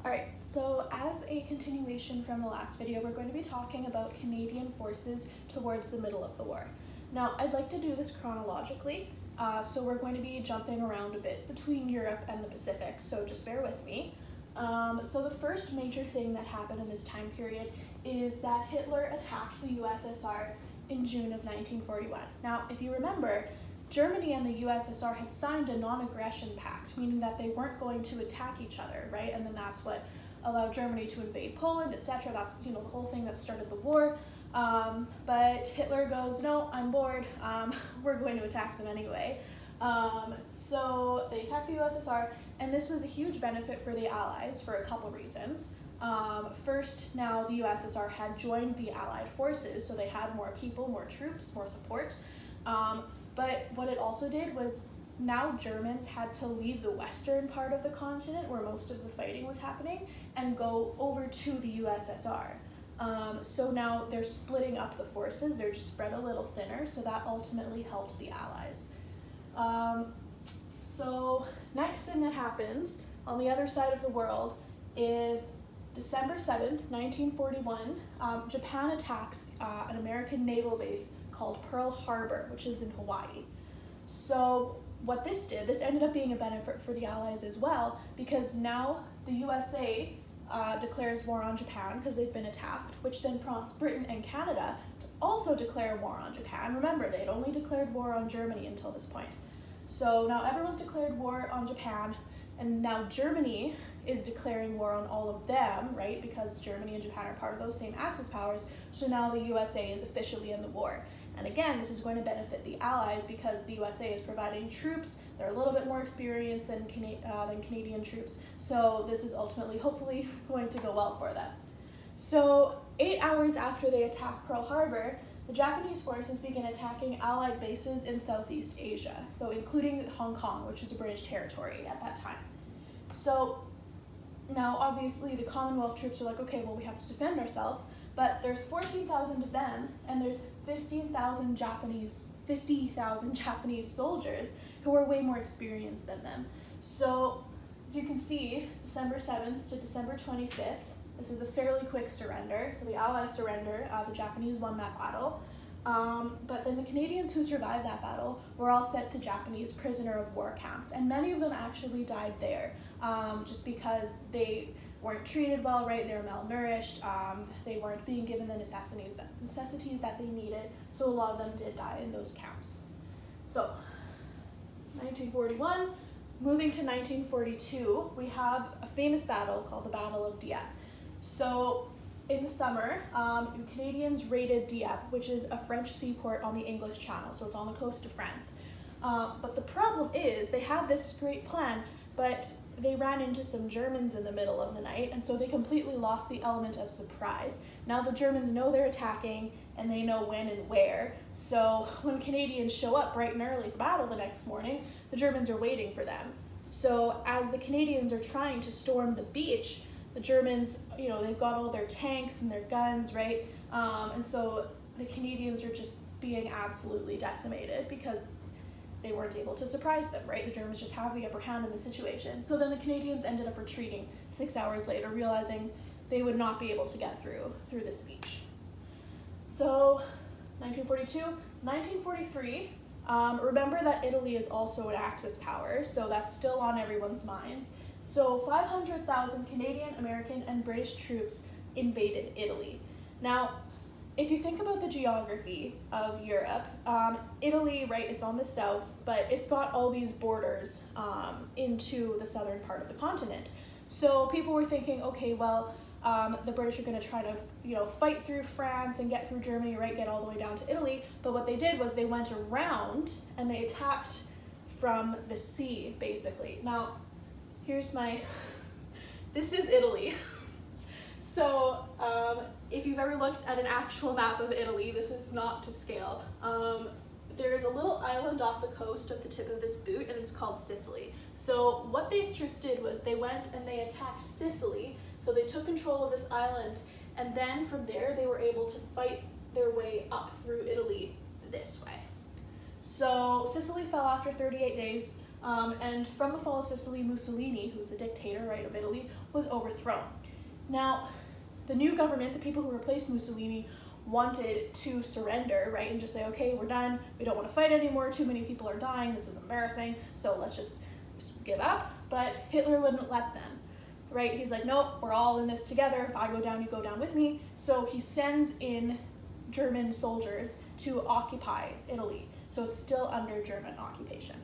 Alright, so as a continuation from the last video, we're going to be talking about Canadian forces towards the middle of the war. Now, I'd like to do this chronologically, so we're going to be jumping around a bit between Europe and the Pacific, so just bear with me. So the first major thing that happened in this time period is that Hitler attacked the USSR in June of 1941. Now, if you remember, Germany and the USSR had signed a non-aggression pact, meaning that they weren't going to attack each other, right? And then that's what allowed Germany to invade Poland, etc. That's, the whole thing that started the war. But Hitler goes, no, I'm bored. We're going to attack them anyway. So they attacked the USSR, and this was a huge benefit for the Allies for a couple reasons. First, now the USSR had joined the Allied forces, so they had more people, more troops, more support. But what it also did was now Germans had to leave the western part of the continent where most of the fighting was happening and go over to the USSR. So now they're splitting up the forces, they're just spread a little thinner, so that ultimately helped the Allies. So next thing that happens on the other side of the world is December 7th, 1941, Japan attacks an American naval base called Pearl Harbor, which is in Hawaii. So what this did, this ended up being a benefit for the Allies as well, because now the USA declares war on Japan because they've been attacked, which then prompts Britain and Canada to also declare war on Japan. Remember, they had only declared war on Germany until this point. So now everyone's declared war on Japan, and now Germany is declaring war on all of them, right? Because Germany and Japan are part of those same Axis powers, so now the USA is officially in the war. And again, this is going to benefit the Allies because the USA is providing troops. They're a little bit more experienced than Canadian troops, so this is ultimately, hopefully, going to go well for them. So 8 hours after they attack Pearl Harbor, the Japanese forces begin attacking Allied bases in Southeast Asia, so including Hong Kong, which was a British territory at that time. So now, obviously, the Commonwealth troops are like, okay, well, we have to defend ourselves, but there's 14,000 of them, and there's 50,000 Japanese soldiers who are way more experienced than them. So, as you can see, December 7th to December 25th, this is a fairly quick surrender. So the Allies surrender, the Japanese won that battle. But then the Canadians who survived that battle were all sent to Japanese prisoner of war camps, and many of them actually died there, just because they weren't treated well, right? They were malnourished, they weren't being given the necessities that they needed, so a lot of them did die in those camps. So, 1941, moving to 1942, we have a famous battle called the Battle of Dieppe. So, in the summer, the Canadians raided Dieppe, which is a French seaport on the English Channel, so it's on the coast of France. But the problem is, they had this great plan, but they ran into some Germans in the middle of the night, and so they completely lost the element of surprise. Now the Germans know they're attacking, and they know when and where, so when Canadians show up bright and early for battle the next morning, the Germans are waiting for them. So as the Canadians are trying to storm the beach, the Germans, they've got all their tanks and their guns, right? And so the Canadians are just being absolutely decimated because they weren't able to surprise them, right? The Germans just have the upper hand in the situation. So then the Canadians ended up retreating 6 hours later, realizing they would not be able to get through this beach. So 1942, 1943, remember that Italy is also an Axis power, so that's still on everyone's minds. So 500,000 Canadian, American, and British troops invaded Italy. Now, if you think about the geography of Europe, Italy, right, it's on the south, but it's got all these borders into the southern part of the continent. So people were thinking, okay, well, the British are going to try to, fight through France and get through Germany, right, get all the way down to Italy. But what they did was they went around and they attacked from the sea, basically. Now, this is Italy. So, if you've ever looked at an actual map of Italy, this is not to scale. There's a little island off the coast of the tip of this boot, and it's called Sicily. So what these troops did was they went and they attacked Sicily, so they took control of this island, and then from there they were able to fight their way up through Italy this way. So Sicily fell after 38 days. And from the fall of Sicily, Mussolini, who's the dictator, right, of Italy, was overthrown. Now, the new government, the people who replaced Mussolini, wanted to surrender, right, and just say, okay, we're done, we don't want to fight anymore, too many people are dying, this is embarrassing, so let's just give up. But Hitler wouldn't let them, right? He's like, nope, we're all in this together, if I go down, you go down with me. So he sends in German soldiers to occupy Italy, so it's still under German occupation.